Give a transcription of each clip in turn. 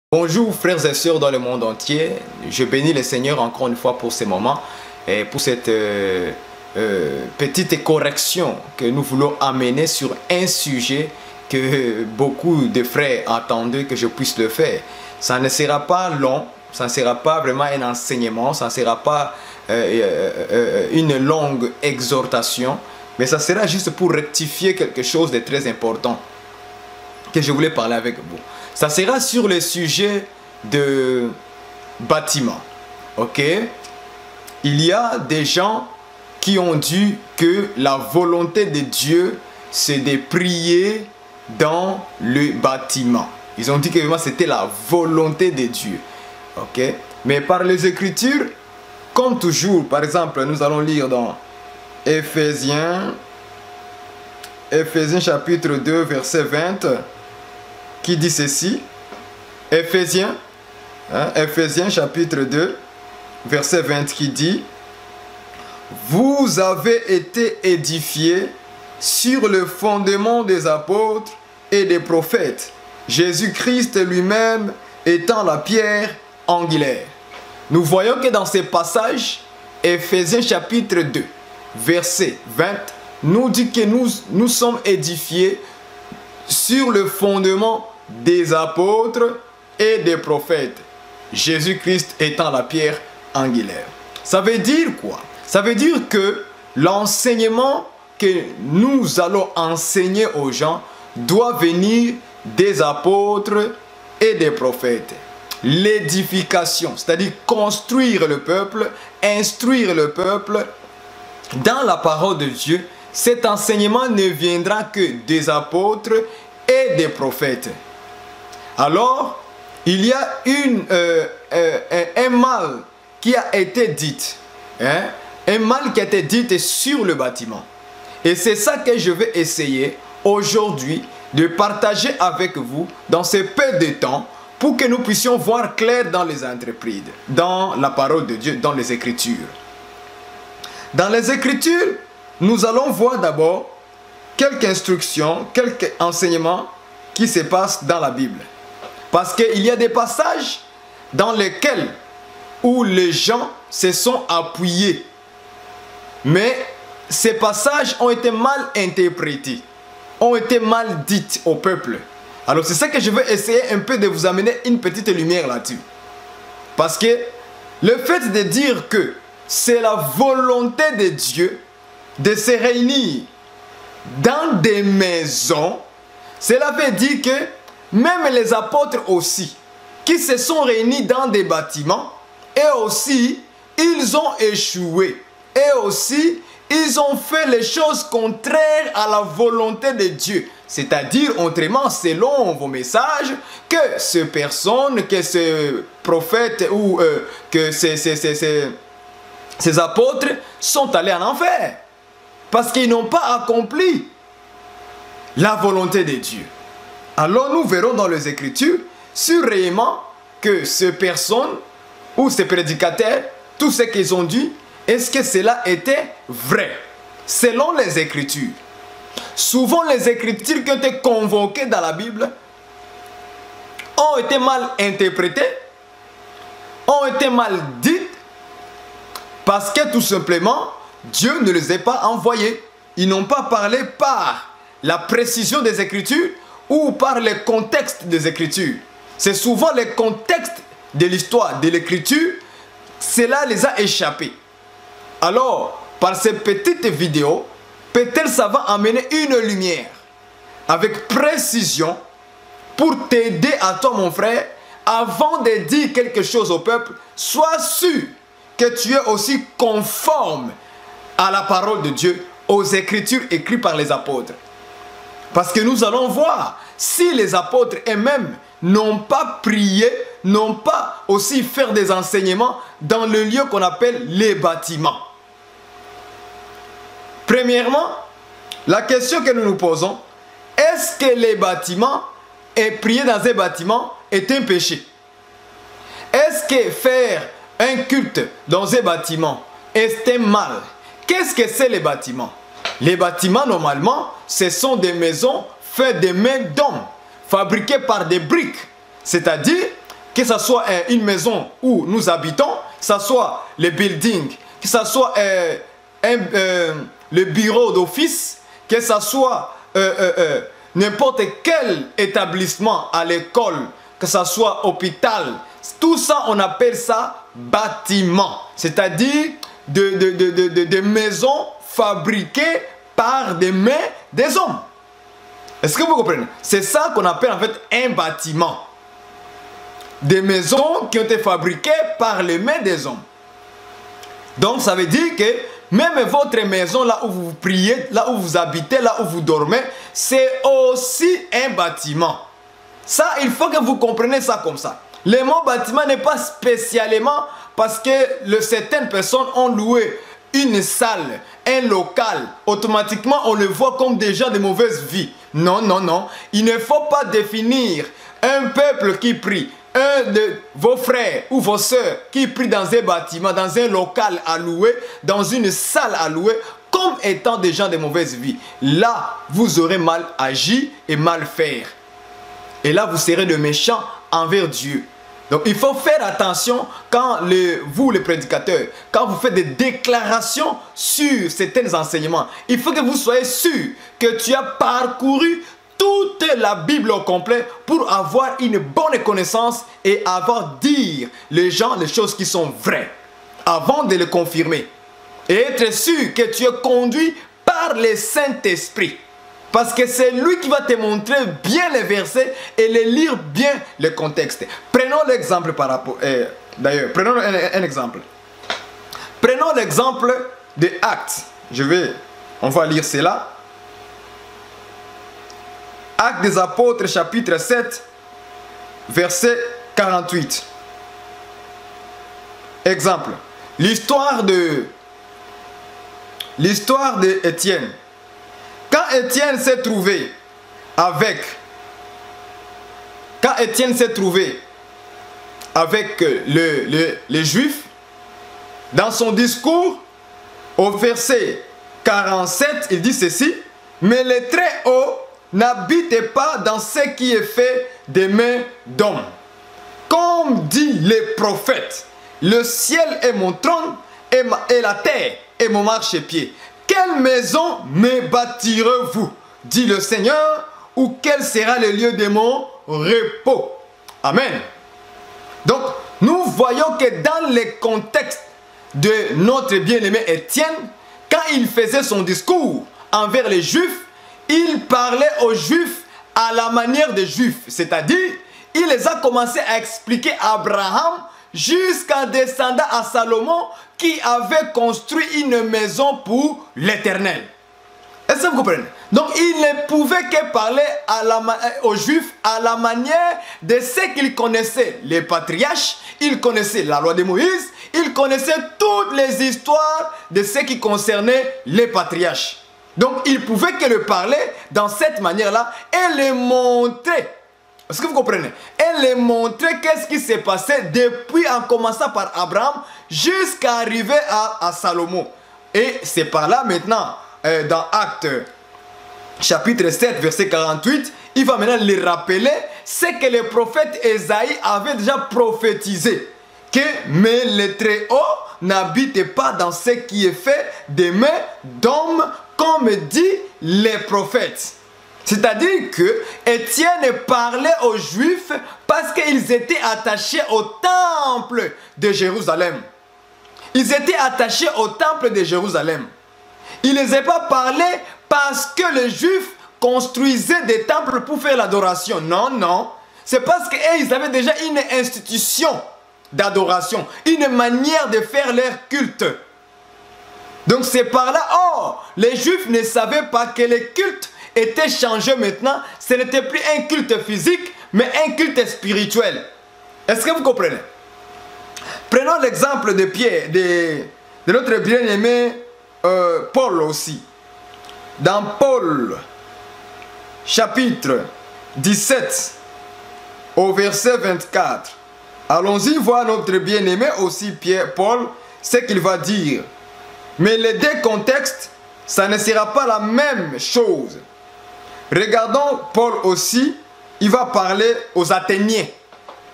Bonjour frères et sœurs dans le monde entier, je bénis le Seigneur encore une fois pour ce moment et pour cette petite correction que nous voulons amener sur un sujet que beaucoup de frères attendaient que je puisse le faire. Ça ne sera pas long, ça ne sera pas vraiment un enseignement, ça ne sera pas une longue exhortation, mais ça sera juste pour rectifier quelque chose de très important que je voulais parler avec vous. Ça sera sur le sujet de bâtiment. Ok? Il y a des gens qui ont dit que la volonté de Dieu, c'est de prier dans le bâtiment. Ils ont dit que c'était la volonté de Dieu. Ok? Mais par les Écritures, comme toujours, par exemple, nous allons lire dans Éphésiens chapitre 2, verset 20, qui dit ceci. Éphésiens chapitre 2, verset 20, qui dit: vous avez été édifiés sur le fondement des apôtres et des prophètes, Jésus-Christ lui-même étant la pierre angulaire. Nous voyons que dans ces passages, Éphésiens chapitre 2, verset 20, nous dit que nous sommes édifiés sur le fondement des apôtres et des prophètes, Jésus-Christ étant la pierre angulaire. Ça veut dire quoi? Ça veut dire que l'enseignement que nous allons enseigner aux gens doit venir des apôtres et des prophètes. L'édification, c'est-à-dire construire le peuple, instruire le peuple dans la parole de Dieu, cet enseignement ne viendra que des apôtres et des prophètes. Alors, il y a un mal qui a été dit, un mal qui a été dit sur le bâtiment. Et c'est ça que je vais essayer aujourd'hui de partager avec vous dans ce peu de temps pour que nous puissions voir clair dans les entreprises, dans la parole de Dieu, dans les Écritures. Dans les Écritures, nous allons voir d'abord quelques instructions, quelques enseignements qui se passent dans la Bible. Parce qu'il y a des passages dans lesquels où les gens se sont appuyés. Mais ces passages ont été mal interprétés, ont été mal dits au peuple. Alors c'est ça que je veux essayer un peu de vous amener une petite lumière là-dessus. Parce que le fait de dire que c'est la volonté de Dieu de se réunir dans des maisons, cela veut dire que même les apôtres aussi, qui se sont réunis dans des bâtiments, et aussi, ils ont échoué. Et aussi, ils ont fait les choses contraires à la volonté de Dieu. C'est-à-dire, autrement, selon vos messages, que ces personnes, que ces prophètes ou que ces apôtres sont allés en enfer. Parce qu'ils n'ont pas accompli la volonté de Dieu. Alors nous verrons dans les Écritures sûrement que ces personnes ou ces prédicateurs, tout ce qu'ils ont dit, est-ce que cela était vrai? Selon les Écritures. Souvent les Écritures qui ont été convoquées dans la Bible ont été mal interprétées, ont été mal dites, parce que tout simplement, Dieu ne les a pas envoyés. Ils n'ont pas parlé par la précision des Écritures ou par le contexte des Écritures. C'est souvent le contexte de l'histoire de l'Écriture, cela les a échappés. Alors, par ces petites vidéos, peut-être ça va amener une lumière avec précision pour t'aider à toi, mon frère, avant de dire quelque chose au peuple, sois sûr que tu es aussi conforme à la parole de Dieu, aux Écritures écrites par les apôtres. Parce que nous allons voir si les apôtres eux-mêmes n'ont pas prié, n'ont pas aussi fait des enseignements dans le lieu qu'on appelle les bâtiments. Premièrement, la question que nous nous posons, est-ce que les bâtiments et prier dans un bâtiment est un péché? Est-ce que faire un culte dans un bâtiment est un mal? Qu'est-ce que c'est les bâtiments? Les bâtiments, normalement, ce sont des maisons faites de mains d'hommes, fabriquées par des briques. C'est-à-dire, que ce soit une maison où nous habitons, que ce soit les buildings, que ce soit le bureau d'office, que ce soit n'importe quel établissement à l'école, que ce soit hôpital, tout ça on appelle ça bâtiment, c'est-à-dire des maisons fabriquées par des mains des hommes. Est-ce que vous comprenez? C'est ça qu'on appelle en fait un bâtiment. Des maisons qui ont été fabriquées par les mains des hommes. Donc ça veut dire que même votre maison, là où vous priez, là où vous habitez, là où vous dormez, c'est aussi un bâtiment. Ça, il faut que vous compreniez ça comme ça. Le mot bâtiment n'est pas spécialement parce que certaines personnes ont loué une salle, un local. Automatiquement, on le voit comme des gens de mauvaise vie. Non, non, non. Il ne faut pas définir un peuple qui prie, un de vos frères ou vos sœurs qui prient dans un bâtiment, dans un local à louer, dans une salle à louer, comme étant des gens de mauvaise vie. Là, vous aurez mal agi et mal faire. Et là, vous serez de méchants envers Dieu. Donc, il faut faire attention quand vous, les prédicateurs, quand vous faites des déclarations sur certains enseignements. Il faut que vous soyez sûr que tu as parcouru toute la Bible au complet pour avoir une bonne connaissance et dire les gens les choses qui sont vraies avant de le confirmer. Et être sûr que tu es conduit par le Saint-Esprit. Parce que c'est lui qui va te montrer bien les versets et les lire bien le contexte. Prenons l'exemple par rapport... D'ailleurs, prenons un exemple. Prenons l'exemple de Actes. On va lire cela. Actes des Apôtres, chapitre 7, verset 48. Exemple. L'histoire d'Étienne. Quand Étienne s'est trouvé avec les Juifs, dans son discours, au verset 47, il dit ceci: mais le Très-Haut n'habite pas dans ce qui est fait des mains d'hommes. Comme dit les prophètes, le ciel est mon trône et la terre est mon marchepied. Quelle maison me bâtirez-vous, dit le Seigneur, ou quel sera le lieu de mon repos? Amen. Donc, nous voyons que dans le contexte de notre bien-aimé Étienne, quand il faisait son discours envers les Juifs, il parlait aux Juifs à la manière des Juifs. C'est-à-dire, il les a commencé à expliquer à Abraham jusqu'en descendant à Salomon qui avait construit une maison pour l'Éternel. Est-ce que vous comprenez? Donc il ne pouvait que parler aux Juifs à la manière de ce qu'ils connaissaient. Les patriarches, ils connaissaient la loi de Moïse, ils connaissaient toutes les histoires de ce qui concernait les patriarches. Donc il pouvait que le parler dans cette manière-là et les montrer. Est-ce que vous comprenez? Et les montrer qu'est-ce qui s'est passé depuis en commençant par Abraham jusqu'à arriver à Salomon. Et c'est par là maintenant, dans Actes chapitre 7 verset 48, il va maintenant les rappeler ce que le prophète Ésaïe avait déjà prophétisé. Que mais le Très-Haut n'habite pas dans ce qui est fait des mains d'hommes, comme dit les prophètes. C'est-à-dire que Étienne parlait aux Juifs parce qu'ils étaient attachés au temple de Jérusalem. Ils étaient attachés au temple de Jérusalem. Il ne les a pas parlé parce que les Juifs construisaient des temples pour faire l'adoration. Non, non. C'est parce qu'ils avaient déjà une institution d'adoration, une manière de faire leur culte. Donc c'est par là, les Juifs ne savaient pas que le culte était changé maintenant. Ce n'était plus un culte physique, mais un culte spirituel. Est-ce que vous comprenez? Prenons l'exemple de Pierre, de notre bien-aimé Paul aussi. Dans Paul, chapitre 17, au verset 24. Allons-y voir notre bien-aimé aussi Paul, ce qu'il va dire. Mais les deux contextes, ça ne sera pas la même chose. Regardons Paul aussi, il va parler aux Athéniens.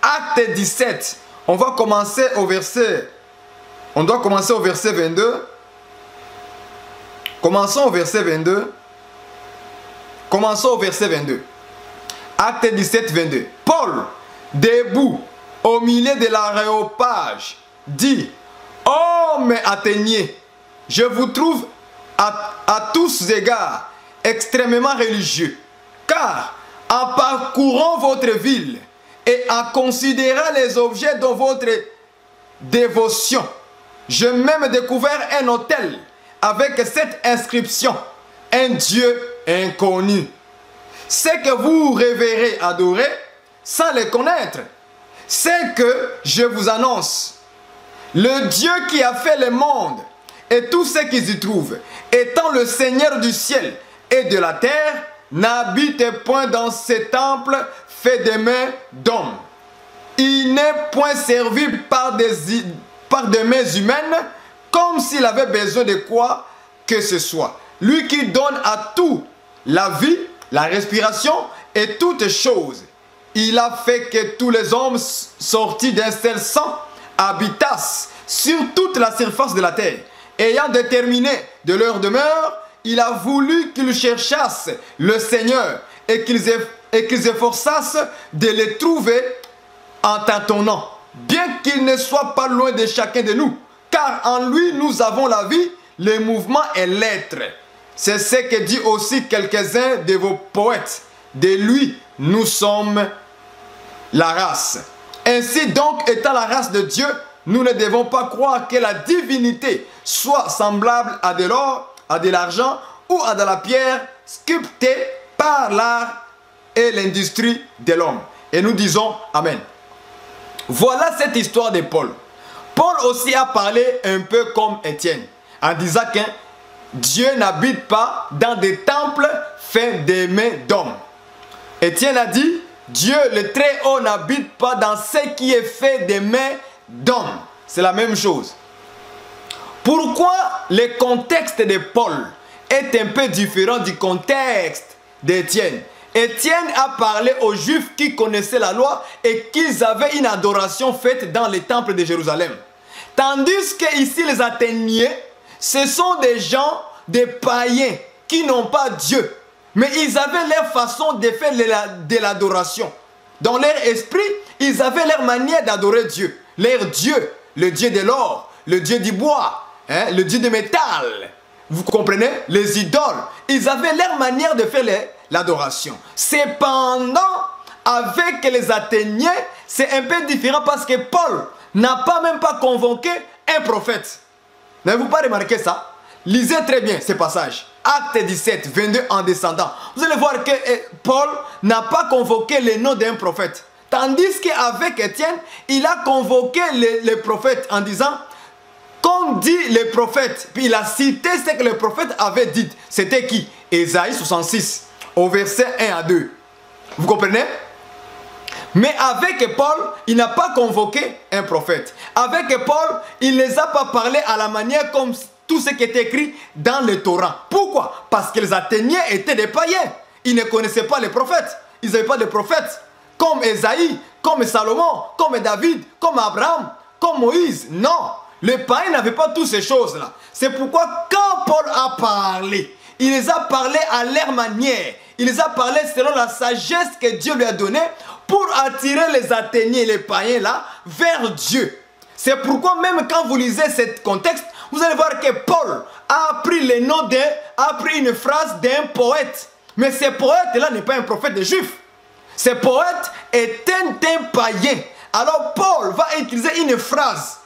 Acte 17. On va commencer au verset. On doit commencer au verset 22. Commençons au verset 22. Commençons au verset 22. Acte 17, 22. Paul, debout au milieu de l'aréopage, dit: Hommes athéniens, je vous trouve à tous égards extrêmement religieux, car en parcourant votre ville et en considérant les objets de votre dévotion, j'ai même découvert un autel avec cette inscription: un Dieu inconnu. C'est que vous révérez, adorez, sans les connaître. C'est que je vous annonce. Le Dieu qui a fait le monde et tout ce qui s'y trouve, étant le Seigneur du ciel et de la terre, n'habite point dans ce temple fait des mains d'hommes. Il n'est point servi par des mains humaines, comme s'il avait besoin de quoi que ce soit. Lui qui donne à tout la vie, la respiration et toutes choses. Il a fait que tous les hommes sortis d'un seul sang habitassent sur toute la surface de la terre. Ayant déterminé de leur demeure, il a voulu qu'ils cherchassent le Seigneur et qu'ils efforçassent de le trouver en tâtonnant, bien qu'il ne soit pas loin de chacun de nous, car en lui nous avons la vie, le mouvement et l'être. C'est ce que dit aussi quelques-uns de vos poètes. De lui, nous sommes la race. Ainsi donc, étant la race de Dieu, nous ne devons pas croire que la divinité soit semblable à de l'or, à de l'argent ou à de la pierre sculptée par l'art et l'industrie de l'homme. Et nous disons Amen. Voilà cette histoire de Paul. Paul aussi a parlé un peu comme Étienne, en disant que Dieu n'habite pas dans des temples faits des mains d'hommes. Étienne a dit: Dieu le Très-Haut n'habite pas dans ce qui est fait des mains d'hommes. C'est la même chose. Pourquoi le contexte de Paul est un peu différent du contexte d'Étienne? Étienne a parlé aux Juifs qui connaissaient la loi et qu'ils avaient une adoration faite dans les temples de Jérusalem. Tandis que ici les Athéniens, ce sont des gens, des païens qui n'ont pas Dieu. Mais ils avaient leur façon de faire de l'adoration. Dans leur esprit, ils avaient leur manière d'adorer Dieu. Leur Dieu, le Dieu de l'or, le Dieu du bois, le Dieu du métal. Vous comprenez? Les idoles. Ils avaient leur manière de faire l'adoration. Cependant, avec les Athéniens, c'est un peu différent parce que Paul n'a même pas convoqué un prophète. N'avez-vous pas remarqué ça? Lisez très bien ce passage. Acte 17, 22 en descendant. Vous allez voir que Paul n'a pas convoqué le nom d'un prophète. Tandis qu'avec Étienne, il a convoqué les prophètes en disant, comme dit le prophète, puis il a cité ce que le prophète avait dit. C'était qui? Ésaïe 66, au verset 1 à 2. Vous comprenez? Mais avec Paul, il n'a pas convoqué un prophète. Avec Paul, il ne les a pas parlé à la manière comme tout ce qui est écrit dans le Torah. Pourquoi? Parce que les Athéniens étaient des païens. Ils ne connaissaient pas les prophètes. Ils n'avaient pas de prophètes. Comme Ésaïe, comme Salomon, comme David, comme Abraham, comme Moïse. Non, les païens n'avaient pas toutes ces choses-là. C'est pourquoi quand Paul a parlé, il les a parlé à leur manière. Il les a parlé selon la sagesse que Dieu lui a donnée pour attirer les Athéniens et les païens là vers Dieu. C'est pourquoi même quand vous lisez ce contexte, vous allez voir que Paul a pris le nom a pris une phrase d'un poète. Mais ce poète-là n'est pas un prophète des Juifs. Ce poète est un païen. Alors Paul va utiliser une phrase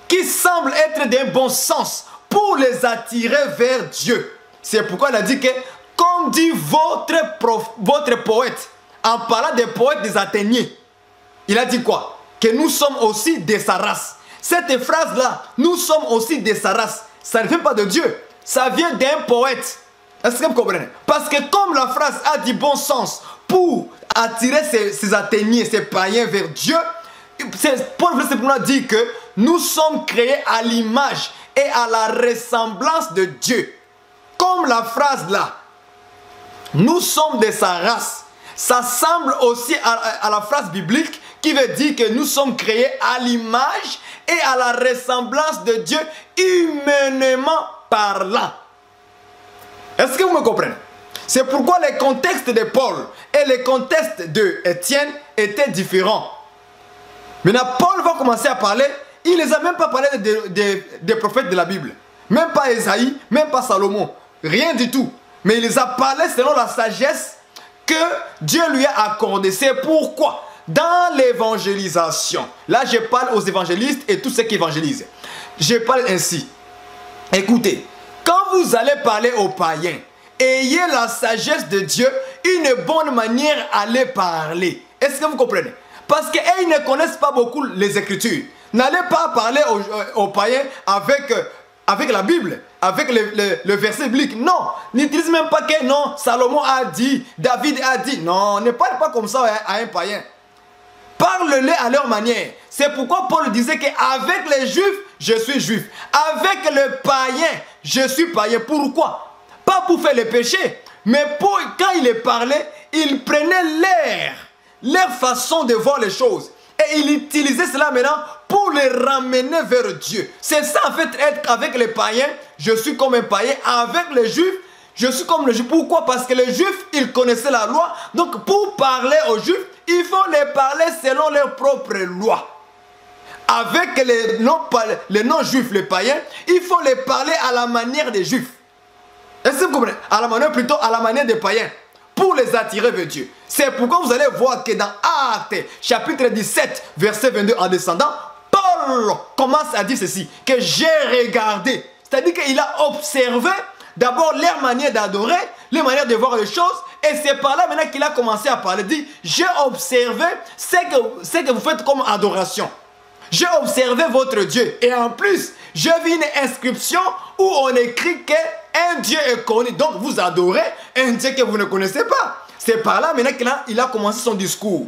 qui semble être d'un bon sens pour les attirer vers Dieu. C'est pourquoi il a dit que, comme dit votre poète, en parlant des poètes des Athéniens, il a dit quoi? Que nous sommes aussi de sa race. Cette phrase-là, nous sommes aussi de sa race, ça ne vient pas de Dieu, ça vient d'un poète. Est-ce que vous comprenez? Parce que comme la phrase a du bon sens pour attirer ces Athéniens, ces païens vers Dieu, Paul veut simplement dire que nous sommes créés à l'image et à la ressemblance de Dieu. Comme la phrase là, nous sommes de sa race, ça semble aussi à la phrase biblique qui veut dire que nous sommes créés à l'image et à la ressemblance de Dieu, humainement parlant. Est-ce que vous me comprenez? C'est pourquoi les contextes de Paul et les contextes de Étienne étaient différents. Maintenant, Paul va commencer à parler, il ne les a même pas parlé des prophètes de la Bible. Même pas Esaïe, même pas Salomon. Rien du tout. Mais il les a parlé selon la sagesse que Dieu lui a accordée. C'est pourquoi, dans l'évangélisation, là je parle aux évangélistes et tous ceux qui évangélisent. Je parle ainsi. Écoutez, quand vous allez parler aux païens, ayez la sagesse de Dieu, une bonne manière à les parler. Est-ce que vous comprenez? Parce qu'ils ne connaissent pas beaucoup les Écritures. N'allez pas parler aux païens avec la Bible, avec le verset biblique. Non, n'utilise même pas que non, Salomon a dit, David a dit. Non, ne parle pas comme ça à un païen. Parle-les à leur manière. C'est pourquoi Paul disait qu'avec les Juifs, je suis juif. Avec le païen, je suis païen. Pourquoi? Pas pour faire les péchés, mais quand il parlait, il prenait leur façon de voir les choses. Et il utilisait cela maintenant pour les ramener vers Dieu. C'est ça en fait, être avec les païens, je suis comme un païen. Avec les Juifs, je suis comme les Juifs. Pourquoi? Parce que les Juifs, ils connaissaient la loi. Donc pour parler aux Juifs, il faut les parler selon leurs propres lois. Avec les non-juifs, les païens, il faut les parler à la manière des Juifs. Est-ce que vous comprenez? À la manière, plutôt à la manière des païens. Pour les attirer vers Dieu. C'est pourquoi vous allez voir que dans Actes, chapitre 17, verset 22, en descendant, Paul commence à dire ceci, que j'ai regardé. C'est-à-dire qu'il a observé d'abord leur manière d'adorer, leur manière de voir les choses, et c'est par là maintenant qu'il a commencé à parler. Il dit, j'ai observé ce que vous faites comme adoration. J'ai observé votre Dieu. Et en plus, j'ai vu une inscription où on écrit qu'un Dieu est connu. Donc vous adorez un Dieu que vous ne connaissez pas. C'est par là maintenant qu'il a commencé son discours.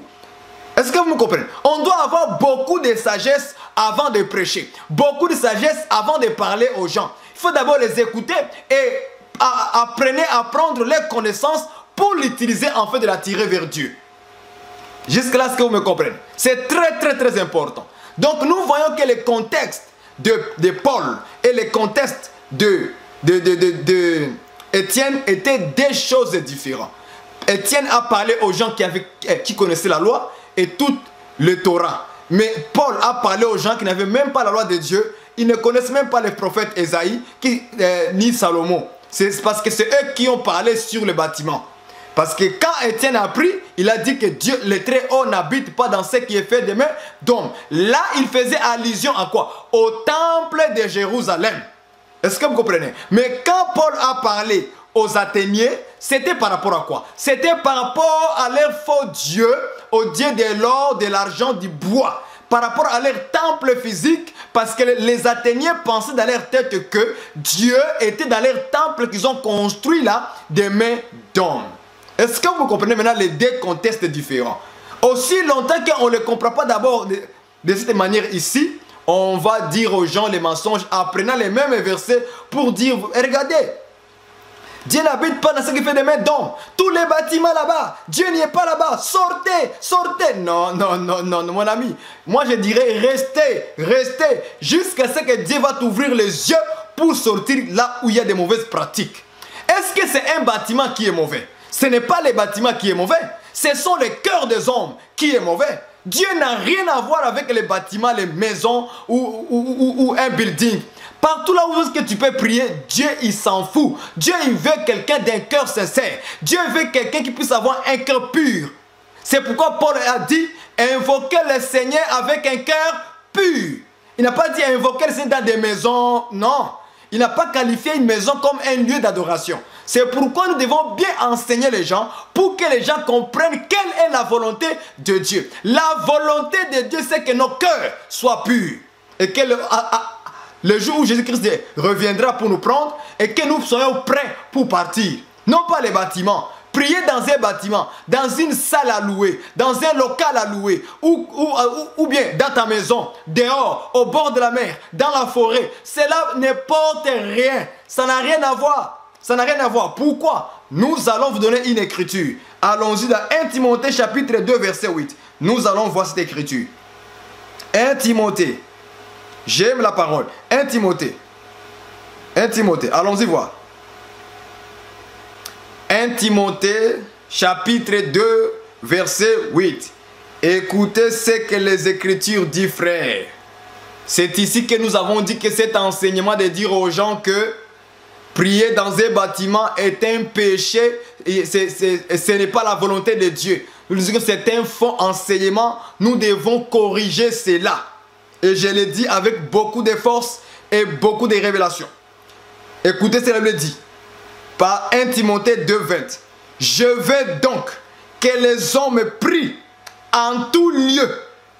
Est-ce que vous me comprenez? On doit avoir beaucoup de sagesse avant de prêcher. Beaucoup de sagesse avant de parler aux gens. Il faut d'abord les écouter et apprenez à prendre les connaissances pour l'utiliser en fait de l'attirer vers Dieu. Jusque-là, est-ce que vous me comprenez? C'est très très très important. Donc nous voyons que les contextes de Paul et les contextes Étienne étaient des choses différentes. Étienne a parlé aux gens qui connaissaient la loi et tout le Torah. Mais Paul a parlé aux gens qui n'avaient même pas la loi de Dieu. Ils ne connaissent même pas les prophètes Esaïe ni Salomon. C'est parce que c'est eux qui ont parlé sur le bâtiment. Parce que quand Étienne a pris, il a dit que Dieu, le Très-Haut, n'habite pas dans ce qui est fait de main d'homme. Là, il faisait allusion à quoi? Au temple de Jérusalem. Est-ce que vous comprenez? Mais quand Paul a parlé aux Athéniens, c'était par rapport à quoi? C'était par rapport à leur faux dieu, au dieu de l'or, de l'argent, du bois. Par rapport à leur temple physique, parce que les Athéniens pensaient dans leur tête que Dieu était dans leur temple qu'ils ont construit là, des mains d'hommes. Est-ce que vous comprenez maintenant les deux contextes différents? Aussi longtemps qu'on ne les comprend pas d'abord de cette manière ici, on va dire aux gens les mensonges en prenant les mêmes versets pour dire, regardez, Dieu n'habite pas dans ce qui fait des mains d'hommes. Tous les bâtiments là-bas, Dieu n'y est pas là-bas. Sortez, sortez. Non, non, non, non, mon ami. Moi, je dirais, restez, restez, jusqu'à ce que Dieu va t'ouvrir les yeux pour sortir là où il y a des mauvaises pratiques. Est-ce que c'est un bâtiment qui est mauvais? Ce n'est pas les bâtiments qui est mauvais. Ce sont les cœurs des hommes qui est mauvais. Dieu n'a rien à voir avec les bâtiments, les maisons ou un building. Partout là où tu peux prier, Dieu il s'en fout. Dieu il veut quelqu'un d'un cœur sincère. Dieu veut quelqu'un qui puisse avoir un cœur pur. C'est pourquoi Paul a dit, invoquez le Seigneur avec un cœur pur. Il n'a pas dit invoquer le Seigneur dans des maisons, non. Il n'a pas qualifié une maison comme un lieu d'adoration. C'est pourquoi nous devons bien enseigner les gens pour que les gens comprennent quelle est la volonté de Dieu. La volonté de Dieu, c'est que nos cœurs soient purs. Et que le jour où Jésus-Christ reviendra pour nous prendre et que nous soyons prêts pour partir. Non pas les bâtiments. Prier dans un bâtiment, dans une salle à louer, dans un local à louer, ou bien dans ta maison, dehors, au bord de la mer, dans la forêt. Cela n'importe rien. Ça n'a rien à voir. Ça n'a rien à voir. Pourquoi? Nous allons vous donner une écriture. Allons-y dans 1 Timothée chapitre 2 verset 8. nous allons voir cette écriture. 1 Timothée. J'aime la parole. 1 Timothée. 1 Timothée. Allons-y voir. 1 Timothée, chapitre 2, verset 8. Écoutez ce que les Écritures disent, frères. C'est ici que nous avons dit que cet enseignement de dire aux gens que prier dans un bâtiment est un péché, et ce n'est pas la volonté de Dieu. Nous disons que c'est un faux enseignement, nous devons corriger cela. Et je le dis avec beaucoup de force et beaucoup de révélations. Écoutez ce que la Bible dit. Par 1 Timothée 2,20. Je veux donc que les hommes prient en tout lieu,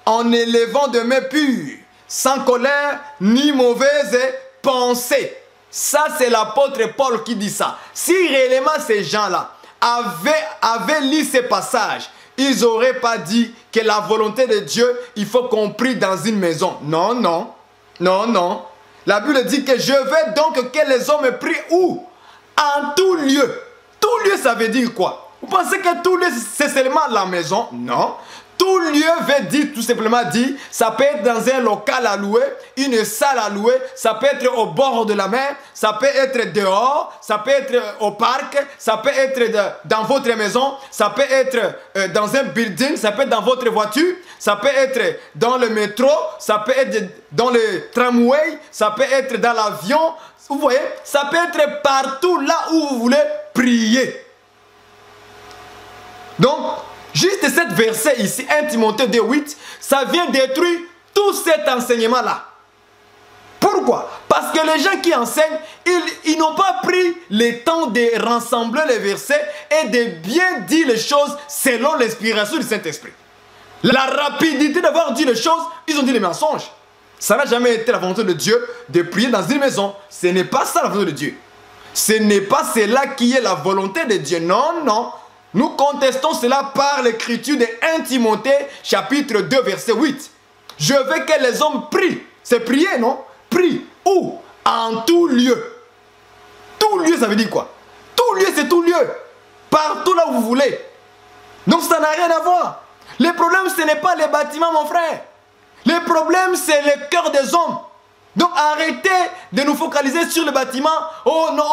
en élevant de mains pures, sans colère ni mauvaise pensée. Ça, c'est l'apôtre Paul qui dit ça. Si réellement ces gens-là avaient lu ces passages, ils n'auraient pas dit que la volonté de Dieu, il faut qu'on prie dans une maison. Non, non, non, non. La Bible dit que je veux donc que les hommes prient où? En tout lieu. Tout lieu, ça veut dire quoi? Vous pensez que tout lieu, c'est seulement la maison? Non. Tout lieu veut dire, tout simplement dire, ça peut être dans un local à louer, une salle à louer, ça peut être au bord de la mer, ça peut être dehors, ça peut être au parc, ça peut être dans votre maison, ça peut être dans un building, ça peut être dans votre voiture, ça peut être dans le métro, ça peut être dans le tramway, ça peut être dans l'avion. Vous voyez, ça peut être partout là où vous voulez prier. Donc, juste cet verset ici, 1 Timothée 2,8, ça vient détruire tout cet enseignement-là. Pourquoi? Parce que les gens qui enseignent, ils n'ont pas pris le temps de rassembler les versets et de bien dire les choses selon l'inspiration du Saint-Esprit. La rapidité d'avoir dit les choses, ils ont dit les mensonges. Ça n'a jamais été la volonté de Dieu de prier dans une maison. Ce n'est pas ça la volonté de Dieu. Ce n'est pas cela qui est la volonté de Dieu. Non, non. Nous contestons cela par l'écriture de 1 Timothée, chapitre 2, verset 8. Je veux que les hommes prient. C'est prier, non? Prient. Où? En tout lieu. Tout lieu, ça veut dire quoi? Tout lieu, c'est tout lieu. Partout là où vous voulez. Donc ça n'a rien à voir. Le problème, ce n'est pas les bâtiments, mon frère. Le problème, c'est le cœur des hommes. Donc arrêtez de nous focaliser sur le bâtiment. Oh non,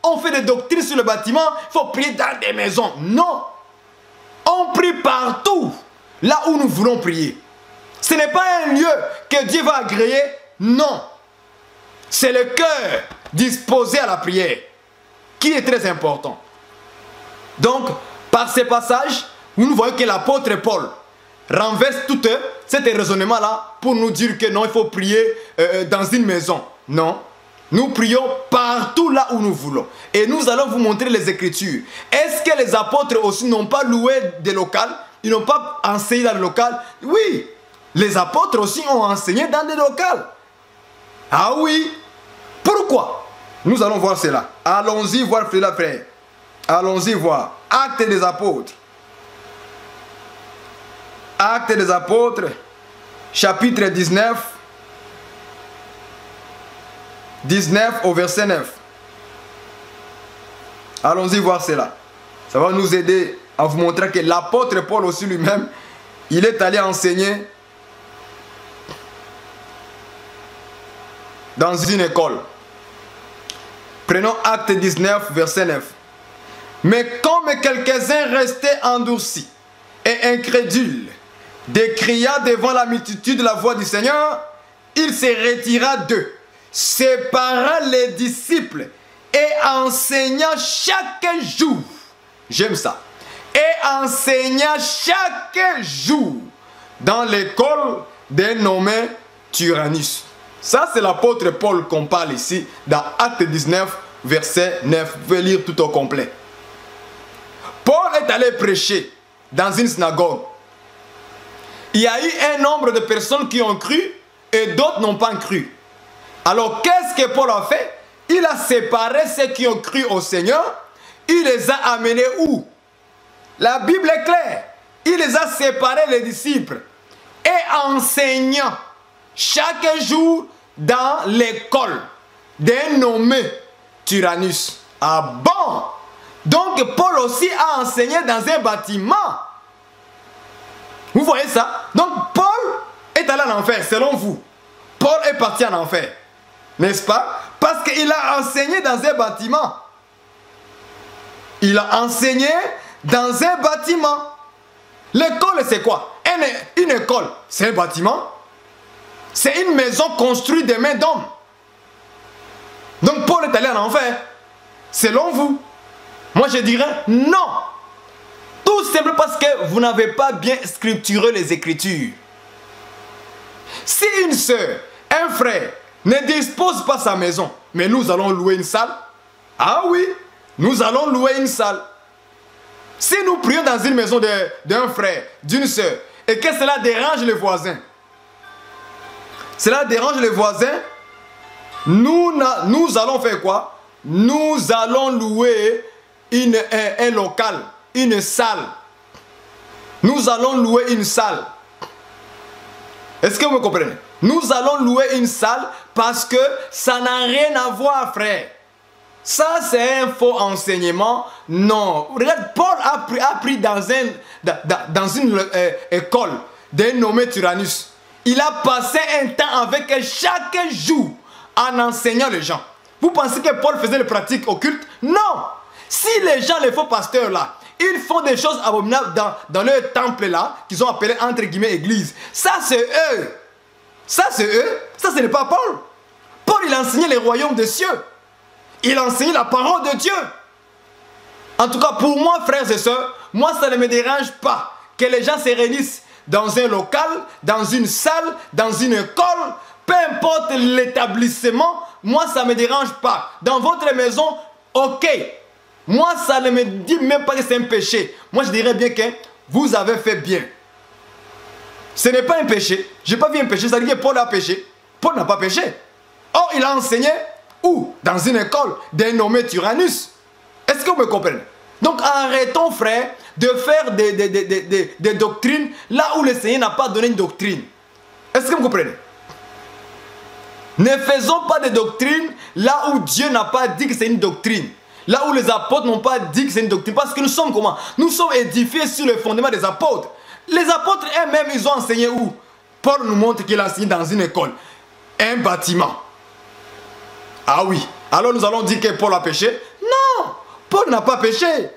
on fait des doctrines sur le bâtiment, il faut prier dans des maisons. Non. On prie partout, là où nous voulons prier. Ce n'est pas un lieu que Dieu va agréer. Non. C'est le cœur disposé à la prière qui est très important. Donc, par ces passages, nous voyons que l'apôtre Paul renverse tout cet raisonnement-là pour nous dire que non, il faut prier dans une maison. Non. Nous prions partout là où nous voulons. Et nous allons vous montrer les Écritures. Est-ce que les apôtres aussi n'ont pas loué des locales? Ils n'ont pas enseigné dans le local? Oui. Les apôtres aussi ont enseigné dans des locales. Ah oui. Pourquoi? Nous allons voir cela. Allons-y voir cela, frère. Allons-y voir. Actes des apôtres. Actes des apôtres, chapitre 19. 19 au verset 9. Allons-y voir cela. Ça va nous aider à vous montrer que l'apôtre Paul aussi lui-même, il est allé enseigner dans une école. Prenons Acte 19, verset 9. Mais comme quelques-uns restaient endurcis et incrédules, décria devant la multitude la voix du Seigneur, il se retira d'eux, sépara les disciples et enseigna chaque jour. J'aime ça. Et enseigna chaque jour dans l'école d'un nommé Tyrannus. Ça, c'est l'apôtre Paul qu'on parle ici dans Acte 19, verset 9. Vous pouvez lire tout au complet. Paul est allé prêcher dans une synagogue. Il y a eu un nombre de personnes qui ont cru et d'autres n'ont pas cru. Alors, qu'est-ce que Paul a fait? Il a séparé ceux qui ont cru au Seigneur. Il les a amenés où? La Bible est claire. Il les a séparés, les disciples. Et enseignant chaque jour dans l'école d'un nommé Tyrannus. Ah bon? Donc, Paul aussi a enseigné dans un bâtiment. Vous voyez ça? Donc Paul est allé en enfer, selon vous. Paul est parti en enfer. N'est-ce pas? Parce qu'il a enseigné dans un bâtiment. Il a enseigné dans un bâtiment. L'école, c'est quoi? Une école, c'est un bâtiment. C'est une maison construite des mains d'hommes. Donc Paul est allé en enfer. Selon vous. Moi je dirais non. Tout simplement parce que vous n'avez pas bien scripturé les Écritures. Si une soeur, un frère ne dispose pas sa maison, mais nous allons louer une salle. Ah oui, nous allons louer une salle. Si nous prions dans une maison d'un frère, d'une soeur, et que cela dérange les voisins, cela dérange les voisins, nous allons faire quoi? Nous allons louer un local, une salle. Nous allons louer une salle. Est-ce que vous me comprenez? Nous allons louer une salle parce que ça n'a rien à voir, frère. Ça, c'est un faux enseignement. Non. Regarde, Paul a pris dans une école d'un nommé Tyrannus. Il a passé un temps avec elle chaque jour en enseignant les gens. Vous pensez que Paul faisait les pratiques occultes? Non. Si les gens, les faux pasteurs là, ils font des choses abominables dans leur temple là, qu'ils ont appelé entre guillemets église, ça c'est eux. Ça c'est eux. Ça ce n'est pas Paul. Paul il enseignait les royaumes des cieux. Il enseignait la parole de Dieu. En tout cas pour moi frères et sœurs, moi ça ne me dérange pas que les gens se réunissent dans un local, dans une salle, dans une école, peu importe l'établissement, moi ça ne me dérange pas. Dans votre maison, ok. Moi ça ne me dit même pas que c'est un péché. Moi je dirais bien que vous avez fait bien. Ce n'est pas un péché. Je n'ai pas vu un péché, ça veut dire que Paul a péché. Paul n'a pas péché. Or il a enseigné où? Dans une école d'un nommé Tyrannus. Est-ce que vous me comprenez? Donc arrêtons frère de faire des doctrines là où le Seigneur n'a pas donné une doctrine. Est-ce que vous comprenez? Ne faisons pas de doctrines là où Dieu n'a pas dit que c'est une doctrine. Là où les apôtres n'ont pas dit que c'est une doctrine. Parce que nous sommes comment? Nous sommes édifiés sur le fondement des apôtres. Les apôtres eux-mêmes, ils ont enseigné où? Paul nous montre qu'il a enseigné dans une école. Un bâtiment. Ah oui. Alors nous allons dire que Paul a péché? Non. Paul n'a pas péché.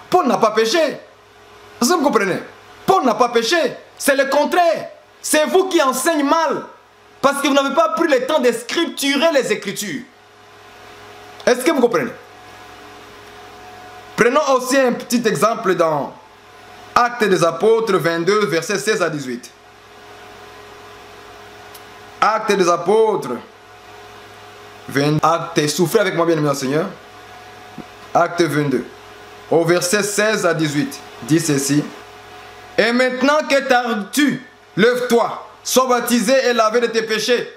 Paul n'a pas péché. Est-ce que vous comprenez? Paul n'a pas péché. C'est le contraire. C'est vous qui enseignez mal. Parce que vous n'avez pas pris le temps de scripturer les Écritures. Est-ce que vous comprenez? Prenons aussi un petit exemple dans Actes des Apôtres 22, versets 16 à 18. Actes des Apôtres 22. Actes, souffrez avec moi bien aimé Seigneur. Acte 22. Au verset 16 à 18. Dit ceci. Et maintenant que t'as-tu, lève-toi, sois baptisé et lavé de tes péchés,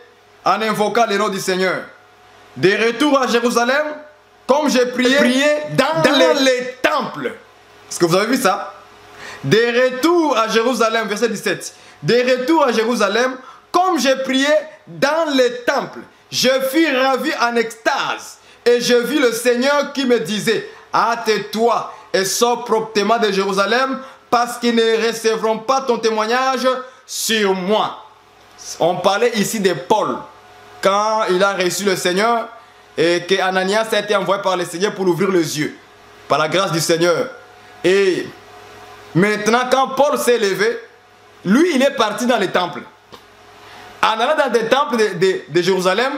en invoquant le nom du Seigneur. De retour à Jérusalem, comme j'ai prié dans les temples. Est-ce que vous avez vu ça? De retour à Jérusalem, verset 17. De retour à Jérusalem, comme j'ai prié dans les temples, je fus ravi en extase. Et je vis le Seigneur qui me disait, hâte-toi et sors promptement de Jérusalem, parce qu'ils ne recevront pas ton témoignage sur moi. On parlait ici de Paul, quand il a reçu le Seigneur, et que Ananias a été envoyé par le Seigneur pour ouvrir les yeux, par la grâce du Seigneur. Et maintenant, quand Paul s'est levé, lui, il est parti dans les temples. En allant dans des temples de Jérusalem,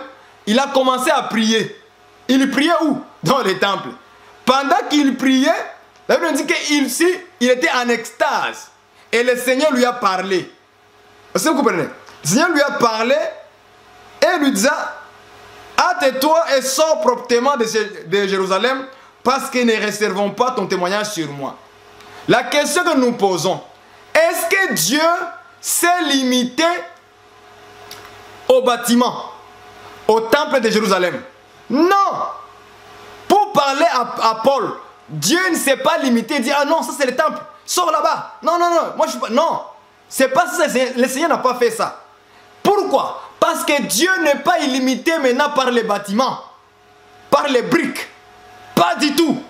il a commencé à prier. Il priait où? Dans les temples. Pendant qu'il priait, la Bible dit qu'il était en extase. Et le Seigneur lui a parlé. Est-ce que vous comprenez? Le Seigneur lui a parlé et lui disait, hâte-toi et sors promptement de Jérusalem, parce qu'ils ne recevront pas ton témoignage sur moi. La question que nous posons, est-ce que Dieu s'est limité au bâtiment, au temple de Jérusalem? Non. Pour parler à Paul, Dieu ne s'est pas limité, dit, ah non, ça c'est le temple, sors là-bas. Non, non, non, moi je suis pas... Non, c'est pas ça, le Seigneur n'a pas fait ça. Pourquoi? Parce que Dieu n'est pas illimité maintenant par les bâtiments, par les briques. Pas du tout.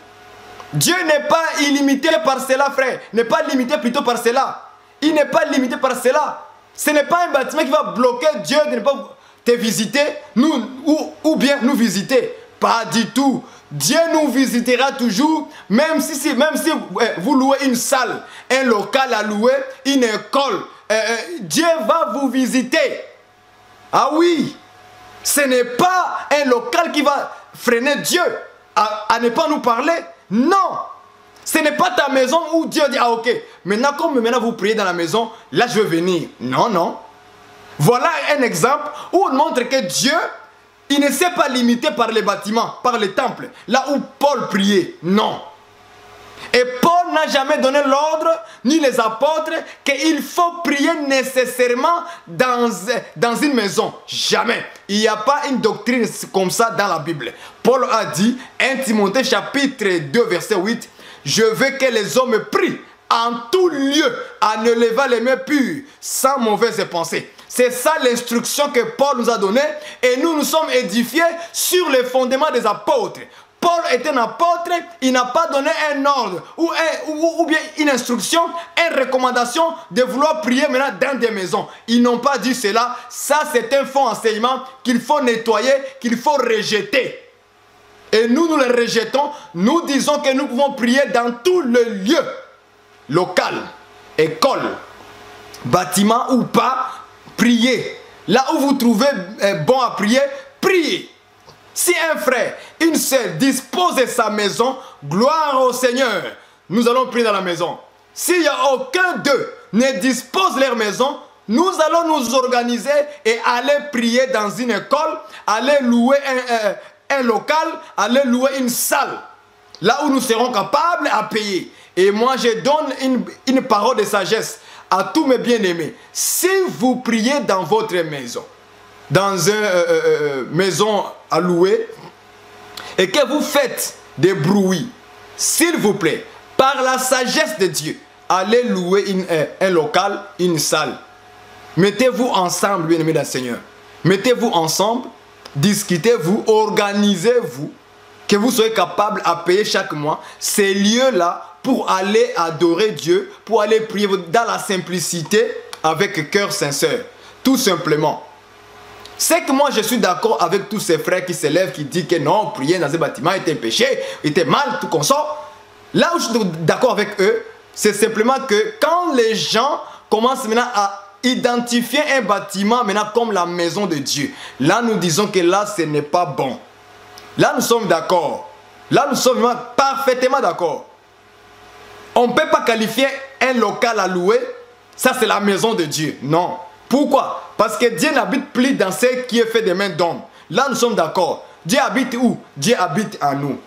Dieu n'est pas illimité par cela, frère. N'est pas limité plutôt par cela. il n'est pas limité par cela. Ce n'est pas un bâtiment qui va bloquer Dieu de ne pas te visiter, ou bien nous visiter. Pas du tout. Dieu nous visitera toujours, même si vous louez une salle, un local à louer, une école. Dieu va vous visiter. Ah oui, ce n'est pas un local qui va freiner Dieu à ne pas nous parler. Non, ce n'est pas ta maison où Dieu dit, ah ok, maintenant comme maintenant vous priez dans la maison, là je vais venir. Non, non. Voilà un exemple où on montre que Dieu, il ne s'est pas limité par les bâtiments, par les temples, là où Paul priait. Non. Et Paul n'a jamais donné l'ordre, ni les apôtres, qu'il faut prier nécessairement dans une maison. Jamais. Il n'y a pas une doctrine comme ça dans la Bible. Paul a dit, 1 Timothée chapitre 2 verset 8, « Je veux que les hommes prient en tout lieu, à ne lever les mains pures, sans mauvaises pensées. » C'est ça l'instruction que Paul nous a donnée et nous nous sommes édifiés sur les fondements des apôtres. Paul est un apôtre, il n'a pas donné un ordre ou bien une instruction, une recommandation de vouloir prier maintenant dans des maisons. Ils n'ont pas dit cela. Ça, c'est un faux enseignement qu'il faut nettoyer, qu'il faut rejeter. Et nous le rejetons. Nous disons que nous pouvons prier dans tous les lieux, local, école, bâtiment ou pas, priez. Là où vous trouvez bon à prier, priez. Si un frère, une sœur dispose de sa maison, gloire au Seigneur, nous allons prier dans la maison. S'il n'y a aucun d'eux ne dispose de leur maison, nous allons nous organiser et aller prier dans une école, aller louer un local, aller louer une salle, là où nous serons capables à payer. Et moi, je donne une parole de sagesse à tous mes bien-aimés. Si vous priez dans votre maison, dans une maison à louer, et que vous faites des bruits, s'il vous plaît, par la sagesse de Dieu, allez louer un local, une salle. Mettez-vous ensemble, bien-aimés dans le Seigneur. Mettez-vous ensemble, discutez-vous, organisez-vous, que vous soyez capable à payer chaque mois ces lieux-là pour aller adorer Dieu, pour aller prier dans la simplicité, avec cœur sincère. Tout simplement. C'est que moi je suis d'accord avec tous ces frères qui se lèvent, qui disent que non, prier dans un bâtiment était un péché, était mal, tout comme ça. Là où je suis d'accord avec eux, c'est simplement que quand les gens commencent maintenant à identifier un bâtiment maintenant comme la maison de Dieu, là nous disons que là ce n'est pas bon. Là nous sommes d'accord. Là nous sommes vraiment parfaitement d'accord. On ne peut pas qualifier un local à louer, ça c'est la maison de Dieu. Non. Pourquoi? Parce que Dieu n'habite plus dans ce qui est fait des mains d'hommes. Là nous sommes d'accord. Dieu habite où? Dieu habite en nous.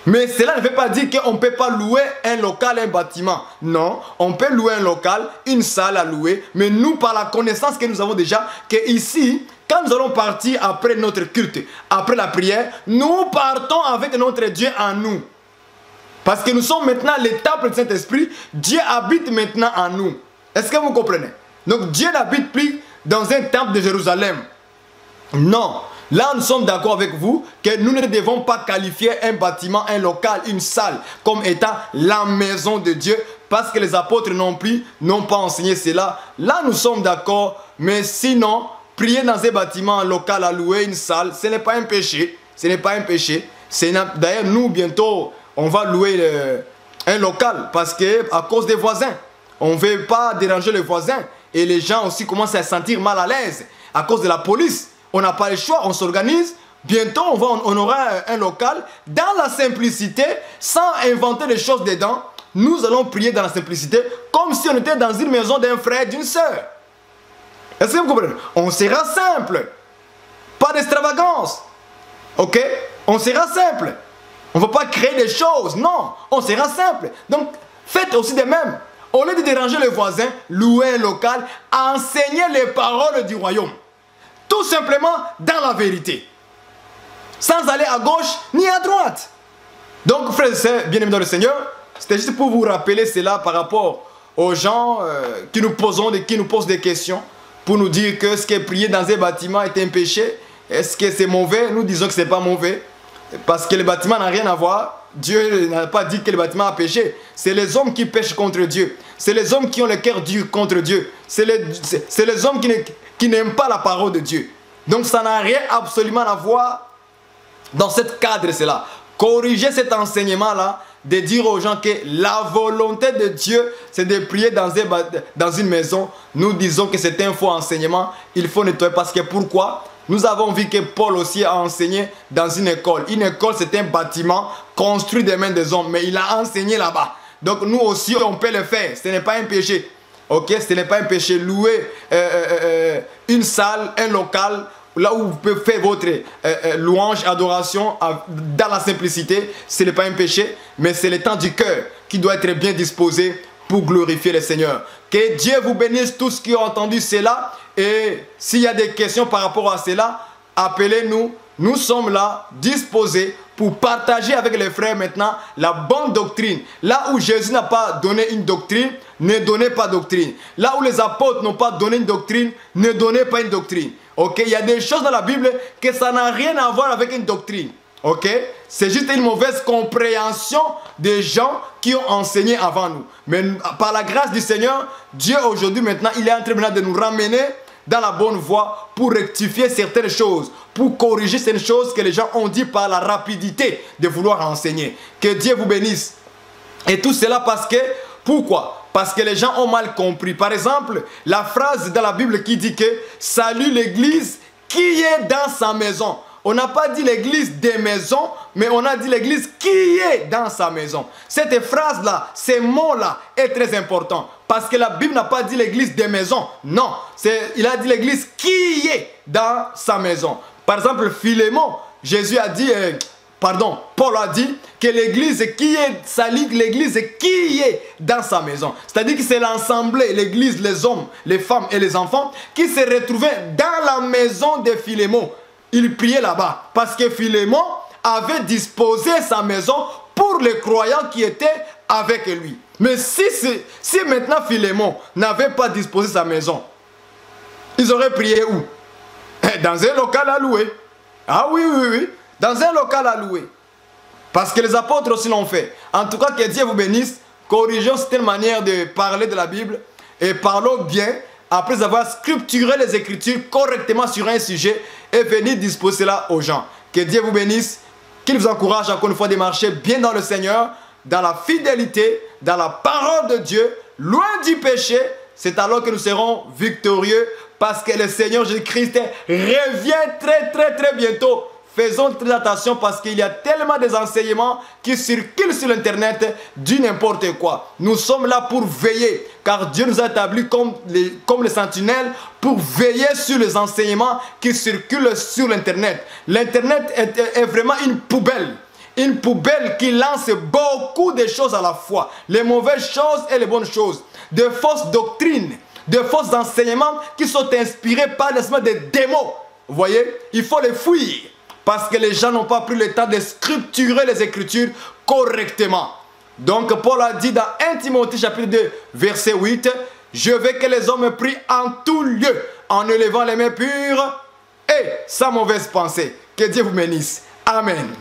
Mais cela ne veut pas dire qu'on ne peut pas louer un local, un bâtiment. Non, on peut louer un local, une salle à louer. Mais nous, par la connaissance que nous avons déjà, que ici, quand nous allons partir après notre culte, après la prière, nous partons avec notre Dieu en nous. Parce que nous sommes maintenant les temples du Saint-Esprit. Dieu habite maintenant en nous. Est-ce que vous comprenez? Donc Dieu n'habite plus dans un temple de Jérusalem. Non. Là, nous sommes d'accord avec vous que nous ne devons pas qualifier un bâtiment, un local, une salle comme étant la maison de Dieu parce que les apôtres non plus n'ont pas enseigné cela. Là, nous sommes d'accord, mais sinon, prier dans un bâtiment, un local à louer, une salle, ce n'est pas un péché. Ce n'est pas un péché. D'ailleurs, nous, bientôt, on va louer un local parce que à cause des voisins. On ne veut pas déranger les voisins et les gens aussi commencent à se sentir mal à l'aise à cause de la police. On n'a pas le choix, on s'organise. Bientôt, on aura un local dans la simplicité, sans inventer des choses dedans. Nous allons prier dans la simplicité, comme si on était dans une maison d'un frère, d'une sœur. Est-ce que vous comprenez? On sera simple. Pas d'extravagance. Ok? On sera simple. On ne va pas créer des choses. Non, on sera simple. Donc, faites aussi de même. Au lieu de déranger les voisins, louer un local, enseignez les paroles du royaume. Tout simplement dans la vérité. Sans aller à gauche ni à droite. Donc, frères et sœurs, bien-aimés dans le Seigneur, c'était juste pour vous rappeler cela par rapport aux gens qui nous posent des questions pour nous dire que ce qui est prié dans un bâtiment est un péché. Est-ce que c'est mauvais? Nous disons que ce n'est pas mauvais. Parce que le bâtiment n'a rien à voir. Dieu n'a pas dit que le bâtiment a péché. C'est les hommes qui pêchent contre Dieu. c'est les hommes qui ont le cœur dur contre Dieu. C'est les hommes qui n'aiment pas la parole de Dieu. Donc ça n'a rien absolument à voir dans ce cadre-là. Corriger cet enseignement-là, de dire aux gens que la volonté de Dieu, c'est de prier dans une maison. Nous disons que c'est un faux enseignement. Il faut nettoyer parce que pourquoi? Nous avons vu que Paul aussi a enseigné dans une école. Une école, c'est un bâtiment construit des mains des hommes, mais il a enseigné là-bas. Donc nous aussi, on peut le faire. Ce n'est pas un péché. Ok, ce n'est pas un péché. Louer une salle, un local, là où vous pouvez faire votre louange, adoration dans la simplicité, ce n'est pas un péché, mais c'est le temps du cœur qui doit être bien disposé pour glorifier le Seigneur. Que Dieu vous bénisse tous qui ont entendu cela. Et s'il y a des questions par rapport à cela, appelez-nous. Nous sommes là, disposés pour partager avec les frères maintenant la bonne doctrine. Là où Jésus n'a pas donné une doctrine, ne donnez pas doctrine. Là où les apôtres n'ont pas donné une doctrine, ne donnez pas une doctrine. Ok, il y a des choses dans la Bible que ça n'a rien à voir avec une doctrine. Ok, c'est juste une mauvaise compréhension des gens qui ont enseigné avant nous. Mais par la grâce du Seigneur, Dieu aujourd'hui maintenant, il est en train de nous ramener dans la bonne voie pour rectifier certaines choses, pour corriger certaines choses que les gens ont dit par la rapidité de vouloir enseigner. Que Dieu vous bénisse. Et tout cela parce que, pourquoi? Parce que les gens ont mal compris. Par exemple, la phrase dans la Bible qui dit que « Salue l'église qui est dans sa maison ». On n'a pas dit l'église des maisons, mais on a dit l'église qui est dans sa maison. Cette phrase-là, ces mots-là est très important. Parce que la Bible n'a pas dit l'église des maisons. Non, il a dit l'église qui est dans sa maison. Par exemple, Philémon, Jésus a dit, Paul a dit que l'église qui est salie, l'église qui est dans sa maison. C'est-à-dire que c'est l'ensemble, l'église, les hommes, les femmes et les enfants qui se retrouvaient dans la maison de Philémon. Il priait là-bas parce que Philémon avait disposé sa maison pour les croyants qui étaient avec lui. Mais si maintenant Philémon n'avait pas disposé sa maison, ils auraient prié où? Dans un local à louer. Ah oui, dans un local à louer. Parce que les apôtres aussi l'ont fait. En tout cas, que Dieu vous bénisse. Corrigeons cette manière de parler de la Bible et parlons bien après avoir scripturé les Écritures correctement sur un sujet et venir disposer cela aux gens. Que Dieu vous bénisse, qu'il vous encourage encore une fois de marcher bien dans le Seigneur, dans la fidélité, dans la parole de Dieu, loin du péché. C'est alors que nous serons victorieux parce que le Seigneur Jésus-Christ revient très bientôt. Faisons très attention parce qu'il y a tellement des enseignements qui circulent sur l'internet du n'importe quoi. Nous sommes là pour veiller car Dieu nous a établis comme les sentinelles pour veiller sur les enseignements qui circulent sur l'internet. L'internet est vraiment une poubelle. Une poubelle qui lance beaucoup de choses à la fois. Les mauvaises choses et les bonnes choses. De fausses doctrines, de faux enseignements qui sont inspirés par l'esprit des démons. Vous voyez, il faut les fuir. Parce que les gens n'ont pas pris le temps de scripturer les Écritures correctement. Donc Paul a dit dans 1 Timothée chapitre 2 verset 8, « Je veux que les hommes prient en tout lieu, en élevant les mains pures et sans mauvaise pensée. » Que Dieu vous bénisse. Amen.